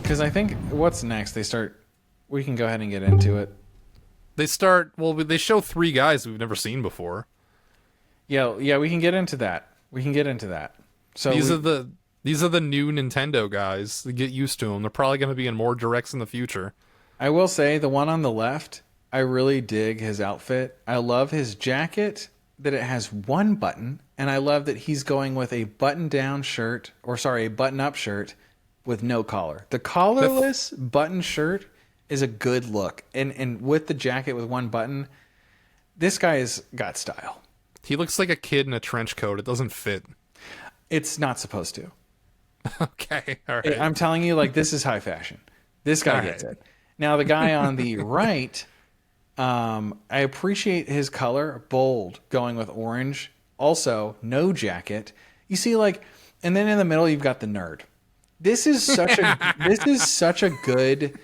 Because I think what's next? We can go ahead and get into it. They show three guys we've never seen before. Yeah, we can get into that. So These are the new Nintendo guys. Get used to them. They're probably going to be in more directs in the future. I will say the one on the left, I really dig his outfit. I love his jacket that it has one button, and I love that he's going with a button-up shirt with no collar. The collarless button shirt is a good look, and with the jacket with one button, this guy has got style. He looks like a kid in a trench coat. It doesn't fit. It's not supposed to. Okay, all right. I'm telling you, like, this is high fashion. This guy gets it. Now, the guy on the right, I appreciate his color, bold, going with orange. Also, no jacket. You see, like, and then in the middle, you've got the nerd. This is such a good,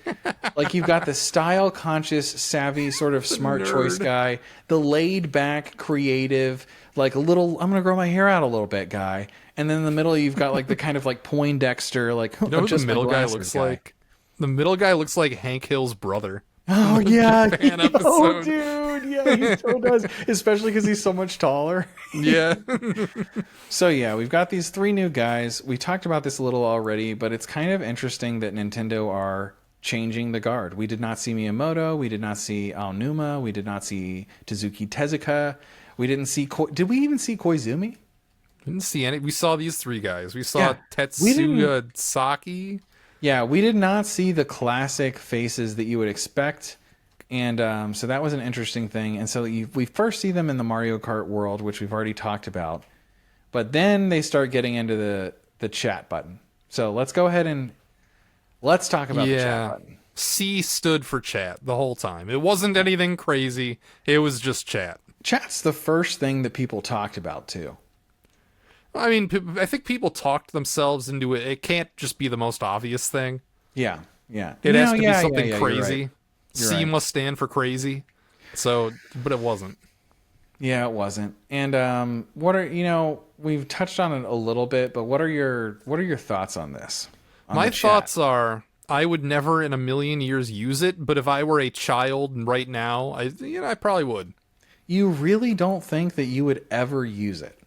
like, you've got the style conscious, savvy, sort of smart choice guy, the laid back, creative, like a little, I'm going to grow my hair out a little bit guy. And then in the middle, you've got like the kind of like Poindexter, like, You know who just the middle my guy glasses looks like? The middle guy looks like Hank Hill's brother. Oh yeah, Fan oh episode. dude, yeah, he so does. Especially because he's so much taller. Yeah. So yeah, we've got these three new guys. We talked about this a little already, but it's kind of interesting that Nintendo are changing the guard. We did not see Miyamoto. We did not see Aonuma. We did not see Tezuki Tezuka. We didn't see. Did we even see Koizumi? Didn't see any. We saw these three guys. We saw Yeah, we Tetsuya Saki. Yeah, we did not see the classic faces that you would expect. And so that was an interesting thing. And so we first see them in the Mario Kart world, which we've already talked about. But then they start getting into the chat button. So let's go ahead and let's talk about the chat button. C stood for chat the whole time. It wasn't anything crazy. It was just chat. Chat's the first thing that people talked about, too. I mean, I think people talked themselves into it. It can't just be the most obvious thing. Yeah. It has to be something You're crazy. right. C must stand for crazy. So, but it wasn't. Yeah, it wasn't. And we've touched on it a little bit, but what are your thoughts on this? My thoughts are I would never in a million years use it, but if I were a child right now, I probably would. You really don't think that you would ever use it?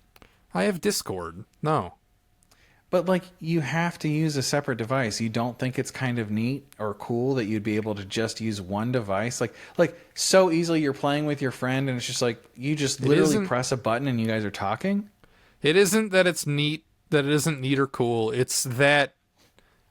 I have Discord. No. But, like, you have to use a separate device. You don't think it's kind of neat or cool that you'd be able to just use one device? Like so easily you're playing with your friend and it's just like, you just literally press a button and you guys are talking? It isn't that it's neat, that it isn't neat or cool. It's that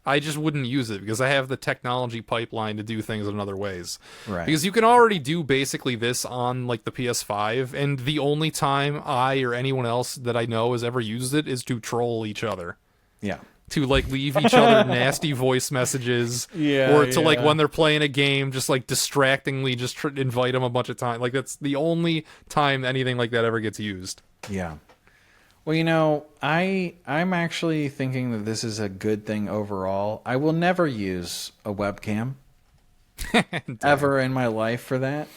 I just wouldn't use it because I have the technology pipeline to do things in other ways. Right. Because you can already do basically this on, like, the PS5, and the only time I or anyone else that I know has ever used it is to troll each other. Yeah. To, like, leave each other nasty voice messages. Yeah, or to, like, when they're playing a game, just, like, distractingly just invite them a bunch of times. Like, that's the only time anything like that ever gets used. Yeah. Well, I'm actually thinking that this is a good thing overall. I will never use a webcam ever in my life for that.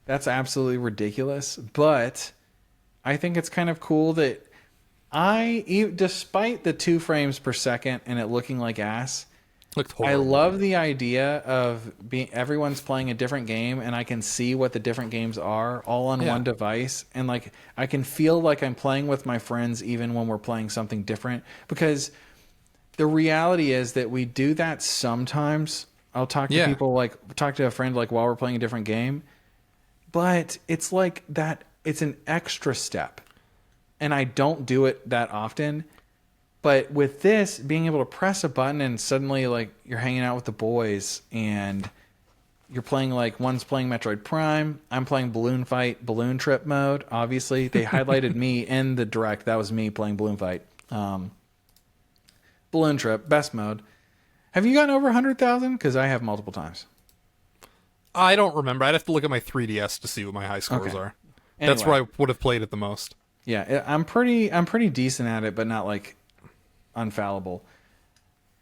That's absolutely ridiculous. But I think it's kind of cool that despite the 2 frames per second and it looking like ass, Looked I horrible. love the idea of everyone's playing a different game and I can see what the different games are all on one device. And, like, I can feel like I'm playing with my friends even when we're playing something different, because the reality is that we do that sometimes. I'll talk to people, like talk to a friend, like, while we're playing a different game, but it's like that. It's an extra step and I don't do it that often. But with this, being able to press a button and suddenly, like, you're hanging out with the boys and you're playing, like, one's playing Metroid Prime, I'm playing Balloon Fight, Balloon Trip mode. Obviously, they highlighted me in the direct. That was me playing Balloon Fight. Balloon Trip, best mode. Have you gotten over 100,000? Because I have multiple times. I don't remember. I'd have to look at my 3DS to see what my high scores are. Anyway. That's where I would have played it the most. Yeah, I'm pretty decent at it, but not, like, unfallible.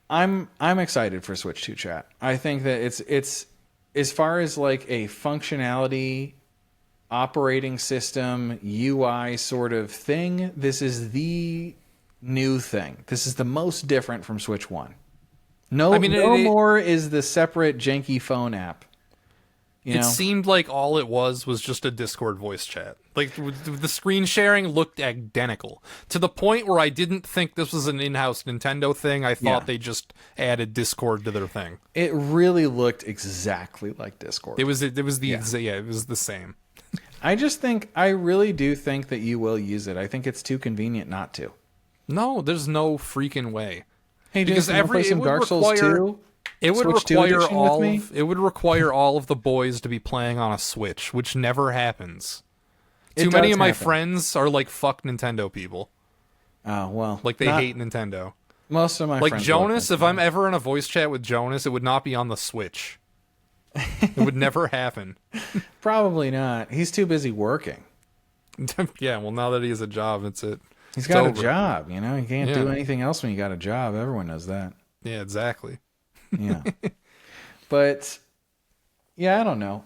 I'm excited for Switch 2 chat. I think that it's as far as, like, a functionality, operating system, UI sort of thing, this is the new thing. This is the most different from Switch 1. No, I mean, no more is the separate janky phone app. You it know? seemed like all it was just a Discord voice chat. Like the screen sharing looked identical to the point where I didn't think this was an in-house Nintendo thing. I thought Yeah. they just added Discord to their thing. It really looked exactly like Discord. It was the Yeah. it was the same. I really do think that you will use it. I think it's too convenient not to. No, there's no freaking way. Hey, Because Jason, wanna play some Dark Souls 2? It would Switch 2 require edition with all me? it would require all of the boys to be playing on a Switch, which never happens. It Too many does of my happen. friends are like fuck Nintendo people. Oh, well. Like they not- hate Nintendo. Most of my Like friends. Jonas, love if I'm ever in a voice chat with Jonas, it would not be on the Switch. It would never happen. Nintendo. Probably not. He's too busy working. Yeah, well now that he has a job, it's it. He's got a over. job, you know? You can't do Yeah. anything else when you got a job. Everyone knows that. Yeah, exactly. Yeah. But yeah, I don't know.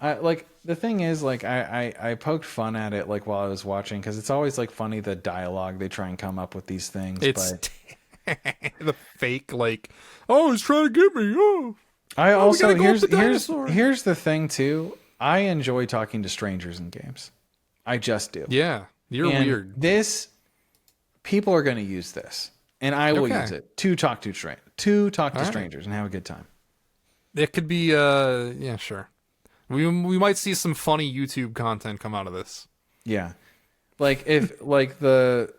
The thing is, like, I poked fun at it like while I was watching, because it's always like funny the dialogue they try and come up with these things. It's But the fake like, oh, he's trying to get me. Oh, I we also gotta go here's up the dinosaur. here's the thing too. I enjoy talking to strangers in games. I just do. yeah, you're And weird. This people are going to use this, and I will Okay. use it to talk to right. strangers and have a good time. It could be yeah, sure. We might see some funny YouTube content come out of this. Yeah, like if like the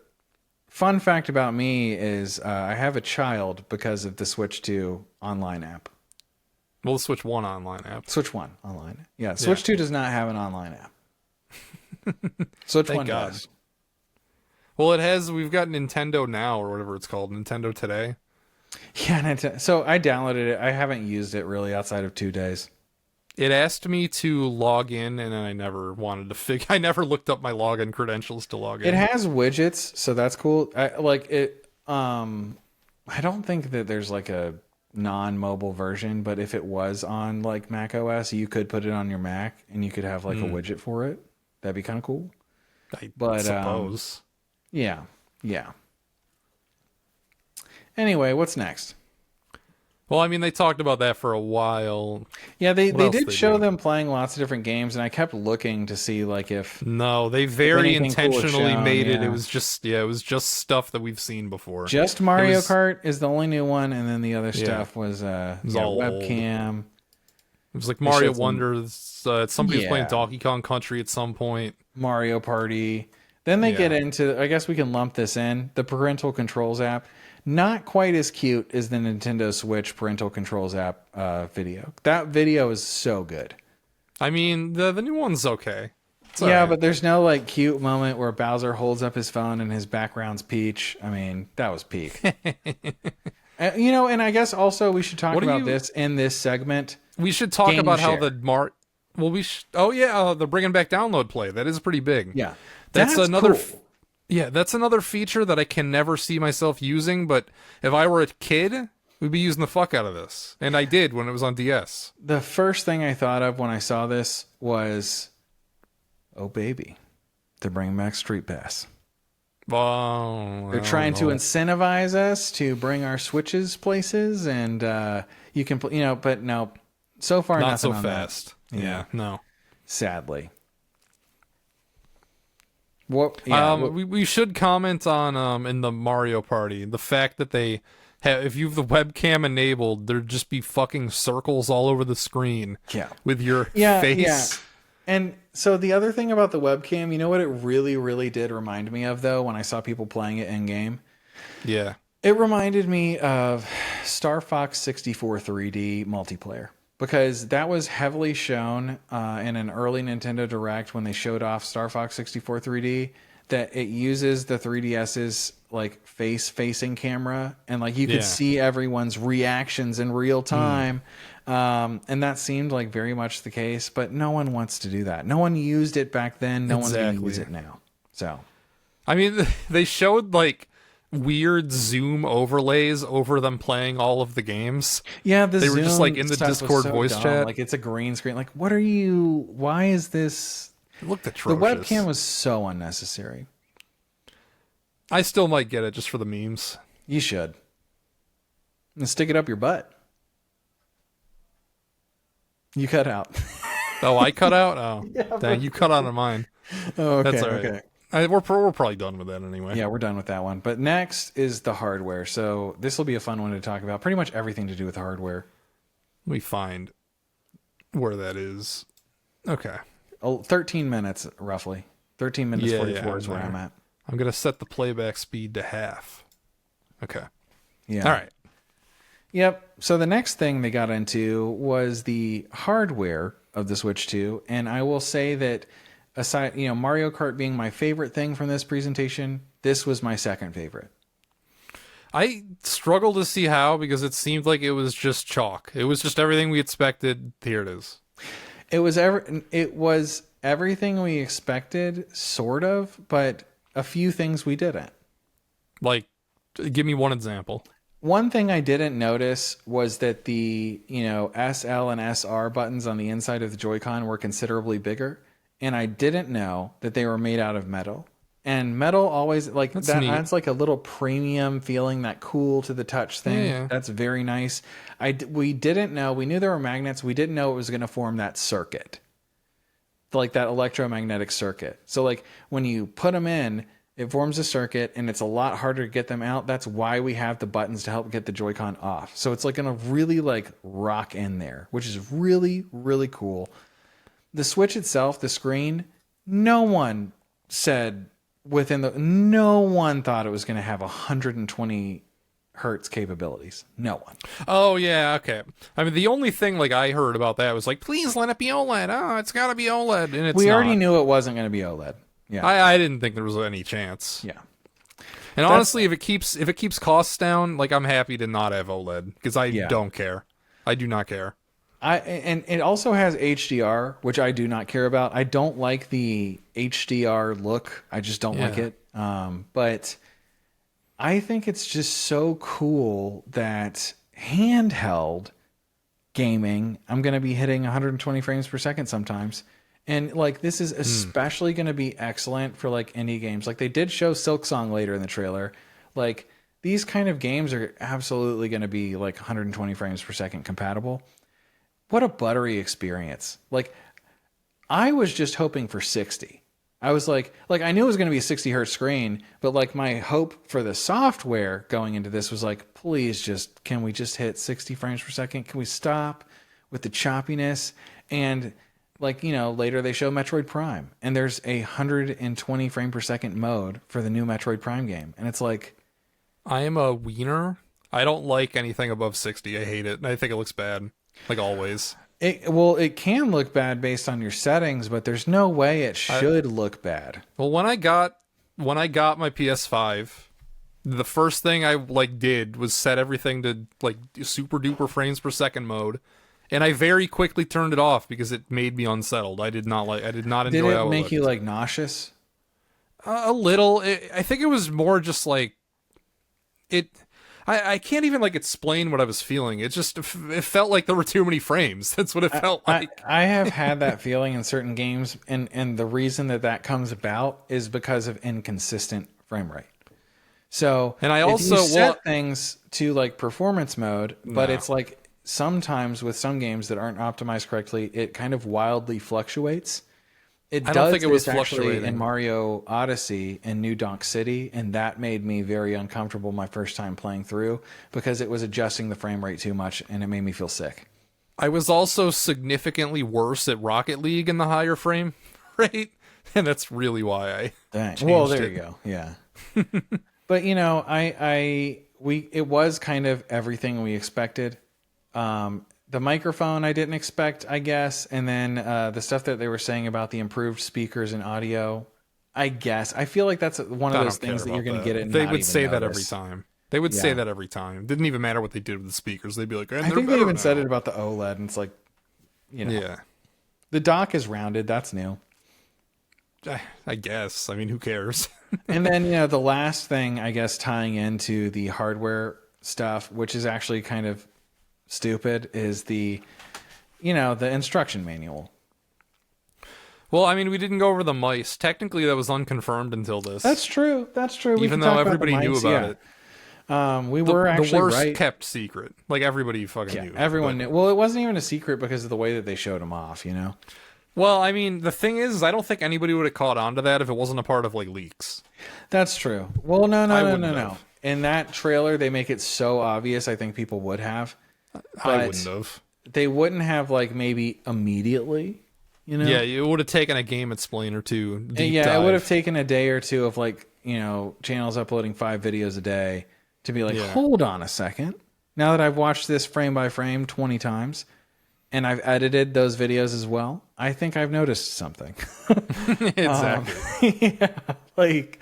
fun fact about me is I have a child because of the Switch 2 online app. Well, the Switch 1 online app. Switch 1 online. Yeah, Switch 2 does not have an online app. Switch Thank 1 God. does. Well, it has. We've got Nintendo Now or whatever it's called, Nintendo Today. Yeah, so I downloaded it. I haven't used it really outside of 2 days. It asked me to log in, and I never wanted to I never looked up my login credentials to log in. It has widgets, so that's cool. I don't think that there's like a non-mobile version, but if it was on like Mac OS, you could put it on your Mac and you could have like a widget for it. That'd be kind of cool. I but, suppose. Yeah. Anyway, what's next? Well, I mean, they talked about that for a while. Yeah, they else did they show do? them playing lots of different games, and I kept looking to see like if No, they very anything cool was intentionally shown, made it. yeah. It was just stuff that we've seen before. just Mario was- Kart is the only new one, and then the other stuff was was all old. webcam. It was like Mario showed some- Wonder. Somebody was playing Yeah. Donkey Kong Country at some point. Mario Party. Then they get Yeah. into, I guess we can lump this in, the parental controls app. Not quite as cute as the Nintendo Switch parental controls app video. That video is so good. I mean, the new one's okay. It's Yeah, alright. but there's no like cute moment where Bowser holds up his phone and his background's Peach. I mean, that was peak. And I guess also we should talk What do about you- this in this segment. we should talk Game about how share. Oh yeah, the bringing back download play. That is pretty big. Yeah. That's another cool. Yeah, that's another feature that I can never see myself using, but if I were a kid, we'd be using the fuck out of this. And I did when it was on DS. The first thing I thought of when I saw this was, oh baby, they're bringing back Street Pass. Oh, They're trying to incentivize us to bring our Switches places, and you can, but no, so far not nothing so on fast. That. Yeah, no. Sadly. What? Yeah, we should comment on in the Mario Party the fact that they have, if you have the webcam enabled, there'd just be fucking circles all over the screen. Yeah. With your Yeah. face. And so the other thing about the webcam, you know what it really, really did remind me of, though, when I saw people playing it in game? Yeah. It reminded me of Star Fox 64 3D multiplayer, because that was heavily shown in an early Nintendo Direct when they showed off Star Fox 64 3D, that it uses the 3DS's like face-facing camera, and like you could Yeah. see everyone's reactions in real time. And that seemed like very much the case, but no one wants to do that. No one used it back then. No one's going to Exactly. use it now. So I mean, they showed like weird zoom overlays over them playing all of the games. yeah, They were just, Zoom like, in the stuff was Discord so voice dumb. chat. Like it's a green screen. Like, what are you? Why is this? It looked The atrocious. webcam was so unnecessary. I still might get it just for the memes. You should. And stick it up your butt. You cut out. Oh, I cut out. Oh, dang, you cut out on mine. Oh, okay, That's all right. okay. We're probably done with that anyway. Yeah, we're done with that one. But next is the hardware. So this will be a fun one to talk about. Pretty much everything to do with hardware. Let me find where that is. Okay. 13 minutes, roughly. 13 minutes, Yeah, 44 is where there. I'm at. I'm going to set the playback speed to half. Okay. Yeah. All right. Yep. So the next thing they got into was the hardware of the Switch 2. And I will say that aside, Mario Kart being my favorite thing from this presentation, this was my second favorite. I struggle to see how, because it seemed like it was just chalk. It was just everything we expected. Here it is. It was everything we expected, sort of, but a few things we didn't. Like, give me one example. One thing I didn't notice was that the, SL and SR buttons on the inside of the Joy-Con were considerably bigger. And I didn't know that they were made out of metal. And metal always, like, That's that neat. adds like a little premium feeling, that cool to the touch thing. Yeah. That's very nice. We didn't know, we knew there were magnets. We didn't know it was going to form that circuit. Like that electromagnetic circuit. So like when you put them in, it forms a circuit and it's a lot harder to get them out. That's why we have the buttons to help get the Joy-Con off. So it's like going to really like rock in there, which is really, really cool. The Switch itself, the screen, no one thought it was going to have 120 hertz capabilities. No one. Oh, yeah, okay. I mean, the only thing like I heard about that was like, please let it be OLED. Oh, it's got to be OLED. And it's We already not. knew it wasn't going to be OLED. Yeah. I didn't think there was any chance. Yeah. And honestly, if it keeps costs down, like I'm happy to not have OLED because I don't care. I do not care. And it also has HDR, which I do not care about. I don't like the HDR look. I just don't like it. But I think it's just so cool that handheld gaming, I'm going to be hitting 120 frames per second sometimes. And like this is especially going to be excellent for like indie games. Like they did show Silksong later in the trailer. Like these kind of games are absolutely going to be like 120 frames per second compatible. What a buttery experience. Like I was just hoping for 60. I was like I knew it was going to be a 60 hertz screen, but like my hope for the software going into this was like, please can we just hit 60 frames per second? Can we stop with the choppiness? And like, later they show Metroid Prime and there's a 120 frame per second mode for the new Metroid Prime game. And it's like, I am a wiener. I don't like anything above 60. I hate it. I think it looks bad, like always. It can look bad based on your settings, but there's no way it should look bad. Well, when I got my PS5, the first thing I did was set everything to like super duper frames per second mode. And I very quickly turned it off because it made me unsettled. I did not enjoy Did it how make looked. you like nauseous? A little. I think it was more just like it. I can't even like explain what I was feeling. It felt like there were too many frames. That's what it felt like. I have had that feeling in certain games, and the reason that comes about is because of inconsistent frame rate. So, and I if also you set things to like performance mode, but it's like sometimes with some games that aren't optimized correctly, it kind of wildly fluctuates. I don't think it was fluctuating in Mario Odyssey and New Donk City, and that made me very uncomfortable my first time playing through because it was adjusting the frame rate too much, and it made me feel sick. I was also significantly worse at Rocket League in the higher frame rate, and that's really why I changed there you go. Yeah. But it was kind of everything we expected. The microphone I didn't expect, I guess, and then the stuff that they were saying about the improved speakers and audio, I guess. I feel like that's one of those things that you're going to get it. They would say that every time. They would say that every time. It didn't even matter what they did with the speakers. They'd be like, I think they even said it about the OLED, and it's like, yeah, the dock is rounded. That's new. I guess. I mean, who cares? And then the last thing, I guess, tying into the hardware stuff, which is actually kind of stupid, is the instruction manual. Well, I mean, we didn't go over the mice. Technically, that was unconfirmed until this. That's true. Even though everybody knew about it. We were The actually worst right. kept secret. Like everybody fucking Yeah, knew. everyone But- knew. Well, it wasn't even a secret because of the way that they showed him off. You know. Well, I mean, the thing is, I don't think anybody would have caught on to that if it wasn't a part of like leaks. That's true. Well, no, I no, no, wouldn't no, no. have. In that trailer, they make it so obvious. I think people would have. I But wouldn't have. they wouldn't have like maybe immediately. You know. Yeah, it would have taken a game explain or two. Deep Yeah, dive. it would have taken a day or two of like, you know, channels uploading 5 videos a day to be like, Yeah. hold on a second. Now that I've watched this frame by frame 20 times and I've edited those videos as well, I think I've noticed something. Exactly. Yeah, like,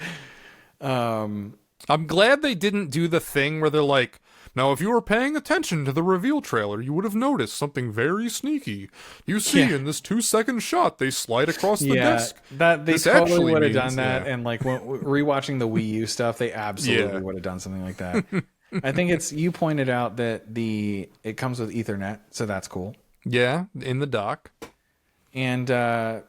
I'm glad they didn't do the thing where they're like, now if you were paying attention to the reveal trailer, you would have noticed something very sneaky. You see Yeah. in this 2-second shot, they slide across the yeah, desk. that they This totally actually would have means- done that. yeah. And like when rewatching the Wii U stuff, they absolutely Yeah. would have done something like that. I think it's, you pointed out that it comes with Ethernet, so that's cool. Yeah, in the dock. And I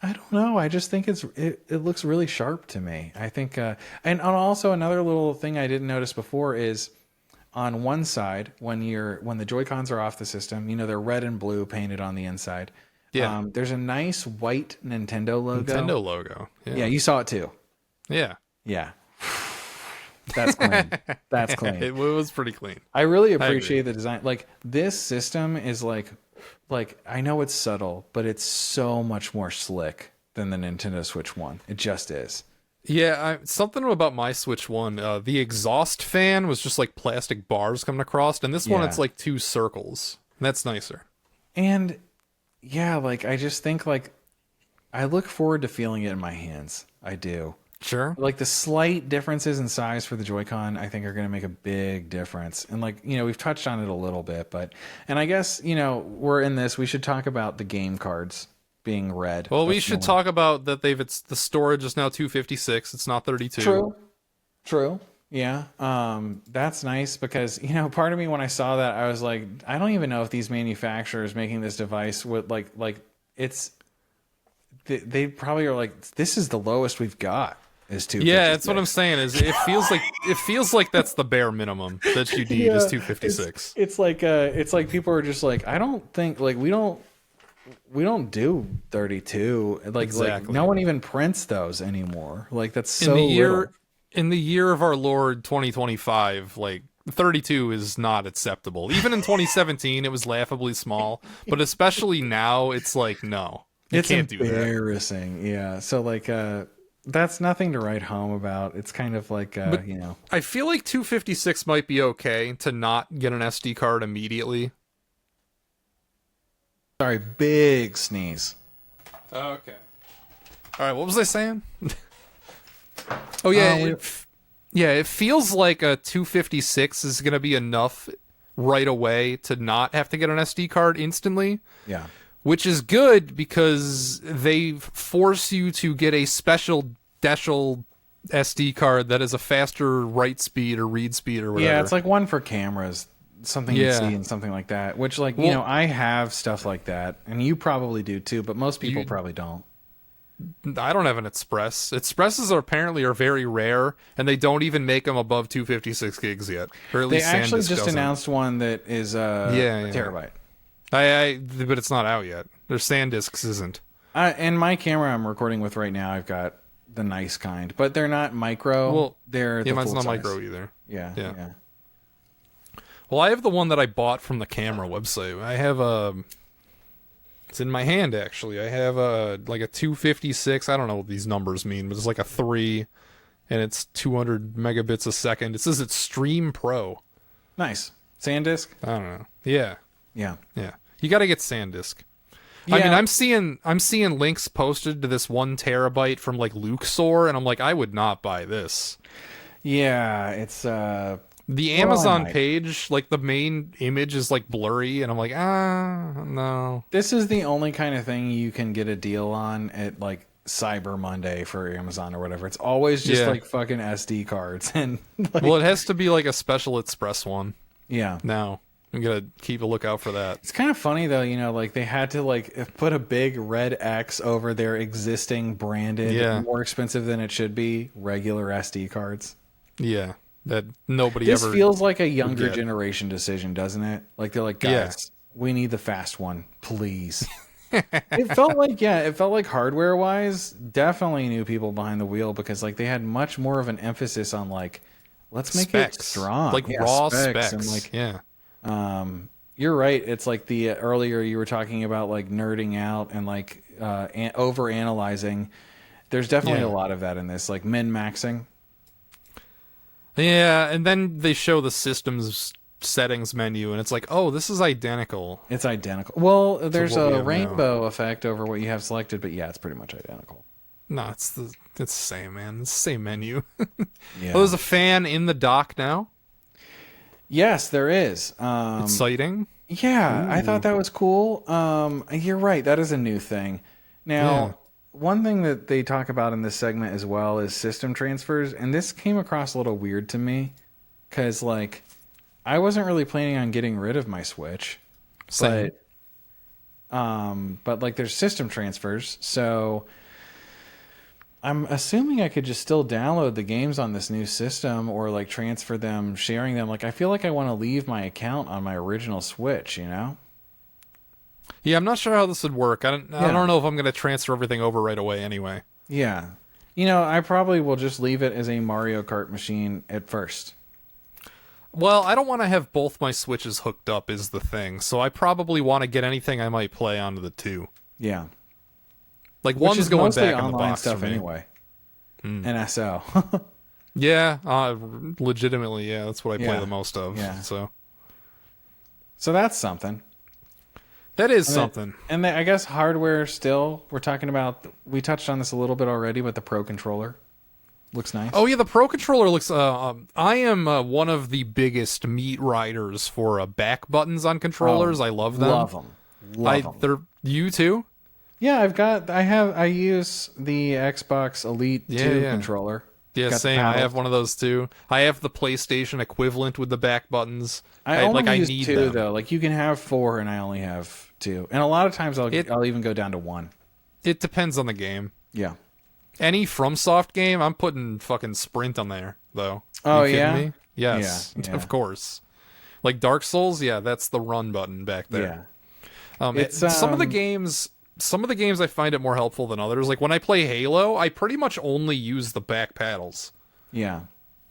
don't know. I just think it looks really sharp to me. I think, and also another little thing I didn't notice before is on one side when the Joy-Cons are off the system, you know, they're red and blue painted on the inside. Yeah. There's a nice white Nintendo logo. Nintendo logo. Yeah, you saw it too. Yeah. Yeah. That's clean. That's clean. It was pretty clean. I really agree. appreciate the design. Like this system is like I know it's subtle, but it's so much more slick than the Nintendo Switch one. It just is. Yeah, something about my Switch one. The exhaust fan was just like plastic bars coming across, and this one Yeah. it's like 2 circles. That's nicer. And yeah, like I just think like I look forward to feeling it in my hands. I do. Sure. Like the slight differences in size for the Joy-Con, I think are going to make a big difference. And like, you know, we've touched on it a little bit, and I guess, you know, we're in this, we should talk about the game cards being red. Well, we That's should the talk about that. It's the storage is now 256. It's not 32. True. Yeah. That's nice because, you know, part of me when I saw that, I was like, I don't even know if these manufacturers making this device would like it's they probably are like, this is the lowest we've got is 256. Yeah, that's what I'm saying. Is it feels like that's the bare minimum that you need is 256. It's like people are just like, I don't think like we don't do 32. Like Exactly. no one even prints those anymore. Like that's so in the year little. in the year of our Lord 2025, like 32 is not acceptable. Even in 2017, it was laughably small, but especially now, it's like no, you It's can't do that. embarrassing. Yeah. So like that's nothing to write home about. It's kind of like you know. I feel like 256 might be okay to not get an SD card immediately. Sorry, big sneeze. Okay. All right, what was I saying? Oh yeah, it feels like a 256 is going to be enough right away to not have to get an SD card instantly, Yeah. which is good because they force you to get a special SD card that is a faster write speed or read speed or whatever. Yeah, it's like one for cameras, something you Yeah. see and something like that. Which like, you Well- know, I have stuff like that and you probably do too, but most people You- probably don't. I don't have an Express. Expresses apparently are very rare, and they don't even make them above 256 gigs yet. Or at They least actually SanDisk just doesn't. announced one that is Yeah. a terabyte. But it's not out yet. Their SanDisks isn't. And my camera I'm recording with right now, I've got the nice kind, but they're not micro. Well, they're Yeah, the mine's full not size. micro either. Yeah, Yeah. yeah. Well, I have the one that I bought from the camera website. I have it's in my hand actually. I have like a 256. I don't know what these numbers mean, but it's like a 3 and it's 200 megabits a second. It says it's Stream Pro. Nice. SanDisk? I don't know. Yeah. Yeah. Yeah. You got to get SanDisk. I mean, I'm seeing links posted to this 1 terabyte from like Luxor, and I'm like, I would not buy this. Yeah, it's The Well, I Amazon might. page, like the main image is like blurry, and I'm like, no. this is the only kind of thing you can get a deal on at like Cyber Monday for Amazon or whatever. It's always just Yeah. like fucking SD cards and like, Well, it has to be like a special Express one. yeah. Now I'm gonna keep a lookout for that. It's kind of funny though, you know, like they had to like put a big red X over their existing branded, Yeah. more expensive than it should be, regular SD cards. Yeah, that nobody This ever. feels like a younger get. generation decision, doesn't it? Like they're like, Yeah. guys, we need the fast one, please. It felt like, it felt like hardware wise, definitely new people behind the wheel because like they had much more of an emphasis on like, let's make it Specs, strong, like Yeah, raw specs, and like, yeah. you're right. It's like the earlier you were talking about like nerding out and like over analyzing. There's definitely Yeah. a lot of that in this, like min maxing. Yeah, and then they show the system's settings menu, and it's like, oh, this is identical. It's identical. Well, there's what we a have rainbow effect over what you have selected, but yeah, it's pretty much identical. No, it's the same, man. It's the same menu. Yeah. Oh, there's a fan in the dock now. Yes, there is. Exciting. Yeah, I thought that was cool. You're right. That is a new thing. Now, Yeah. one thing that they talk about in this segment as well is system transfers, and this came across a little weird to me because, like, I wasn't really planning on getting rid of my Switch, Same. but like, there's system transfers, so I'm assuming I could just still download the games on this new system or like transfer them, sharing them. Like, I feel like I want to leave my account on my original Switch, you know? Yeah, I'm not sure how this would work. I don't know if I'm going to transfer everything over right away anyway. Yeah. You know, I probably will just leave it as a Mario Kart machine at first. Well, I don't want to have both my Switches hooked up is the thing, so I probably want to get anything I might play onto the two. Yeah. Like, Which one's is going mostly back in the online box stuff for me. anyway. NSO. Yeah, legitimately, yeah, that's what I play Yeah. the most of. Yeah. So So that's something. that is something. And I guess hardware still, we're talking about, we touched on this a little bit already, but the Pro Controller looks nice. Oh yeah, the Pro Controller looks. I am one of the biggest meat riders for back buttons on controllers. I love them. Love them. Love them. They're you too. Yeah, I use the Xbox Elite 2 yeah. controller. Yeah, Got the same. I paddle. have one of those too. I have the PlayStation equivalent with the back buttons. I only I use need 2 them. though. Like you can have 4 and I only have 2. And a lot of times I'll even go down to 1. It depends on the game. Yeah. Any FromSoft game, I'm putting fucking Sprint on there though. Oh, You kidding yeah? me? Yes, Yeah. of course. Like Dark Souls, yeah, that's the run button back there. Yeah. It's some of the games I find it more helpful than others. Like when I play Halo, I pretty much only use the back paddles. Yeah.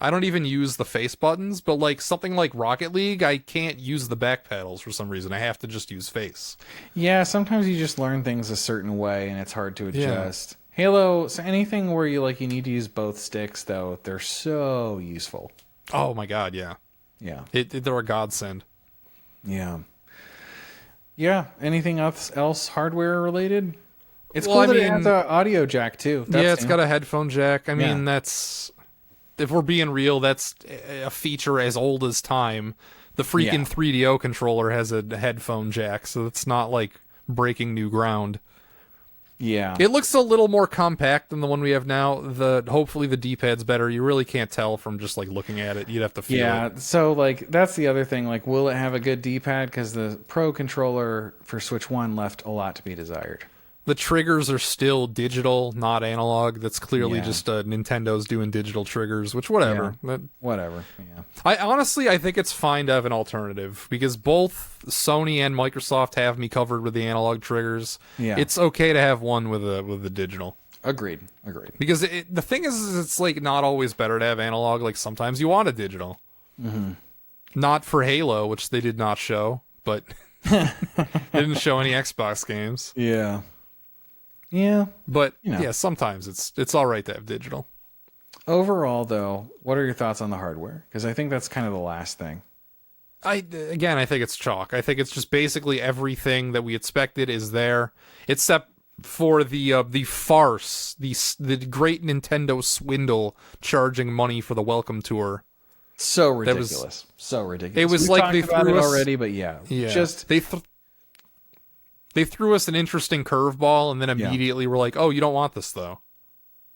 I don't even use the face buttons, but like something like Rocket League, I can't use the back paddles for some reason. I have to just use face. Yeah, sometimes you just learn things a certain way and it's hard to adjust. Halo, so anything where you need to use both sticks though, they're so useful. Oh my god, yeah. Yeah. They're a godsend. Yeah. Yeah. Anything else hardware related? It's Well, cool I that it mean- has an audio jack too. Yeah, it's got a headphone jack. I mean, Yeah. that's, if we're being real, that's a feature as old as time. The freaking Yeah. 3DO controller has a headphone jack, so it's not like breaking new ground. Yeah. It looks a little more compact than the one we have now. Hopefully the D-pad's better. You really can't tell from just like looking at it. You'd have to feel Yeah, it. so that's the other thing. Like, will it have a good D-pad? Because the Pro controller for Switch 1 left a lot to be desired. The triggers are still digital, not analog. That's clearly Yeah. just Nintendo's doing digital triggers, which whatever. Whatever. Yeah. I think it's fine to have an alternative because both Sony and Microsoft have me covered with the analog triggers. Yeah. It's okay to have one with the digital. Agreed. Agreed. Because the thing is it's like not always better to have analog. Like sometimes you want a digital. Mm-hmm. Not for Halo, which they did not show, but they didn't show any Xbox games. Yeah. Yeah. But You know. yeah, sometimes it's all right to have digital. Overall, though, what are your thoughts on the hardware? Because I think that's kind of the last thing. I think it's chalk. I think it's just basically everything that we expected is there, except for the farce, the great Nintendo swindle charging money for the welcome tour. So That was- ridiculous. So ridiculous. It was We've like talked they about threw it us- already, but yeah. Just they threw us an interesting curveball, and then immediately we're like, "Oh, you don't want this though."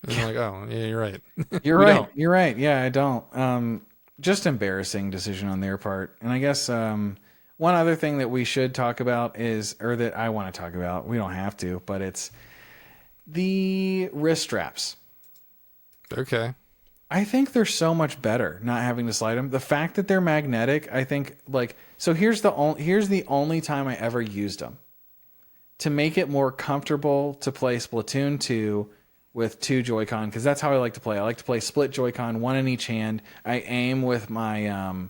And you're like, "Oh, yeah, you're right." You're We right. don't. You're right. Yeah, I don't. Just embarrassing decision on their part. And I guess one other thing that we should talk about or that I want to talk about, we don't have to, but it's the wrist straps. Okay. I think they're so much better not having to slide them. The fact that they're magnetic, I think, like, so here's the only time I ever used them to make it more comfortable to play Splatoon 2 with 2 Joy-Con, because that's how I like to play. I like to play split Joy-Con, one in each hand. I aim with my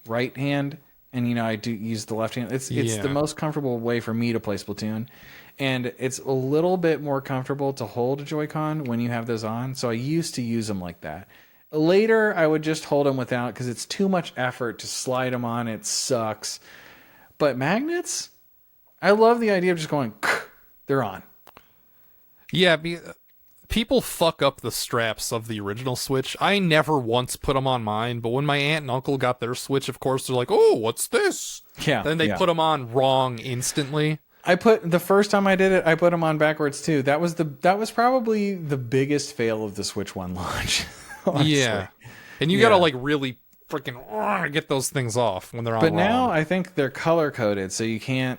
right hand, and I do use the left hand. It's the most comfortable way for me to play Splatoon, and it's a little bit more comfortable to hold a Joy-Con when you have those on. So I used to use them like that. Later, I would just hold them without because it's too much effort to slide them on. It sucks. But magnets, I love the idea of just going, they're on. Yeah, people fuck up the straps of the original Switch. I never once put them on mine, but when my aunt and uncle got their Switch, of course, they're like, oh, what's this? Yeah. Then they put them on wrong instantly. The first time I did it, I put them on backwards too. That was probably the biggest fail of the Switch 1 launch. Honestly. Yeah. And you gotta like really freaking get those things off when they're on. But now I think they're color coded, so you can't,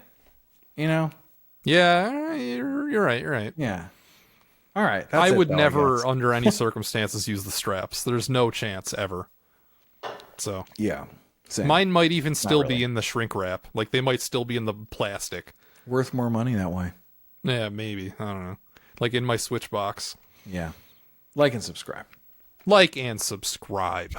Yeah, you're right. Yeah. All right. I would never, under any circumstances, use the straps. There's no chance ever. So yeah, same. Mine might even still be in the shrink wrap. Like they might still be in the plastic. Worth more money that way. Yeah, maybe. I don't know. Like in my Switch box. Yeah. Like and subscribe. Like and subscribe.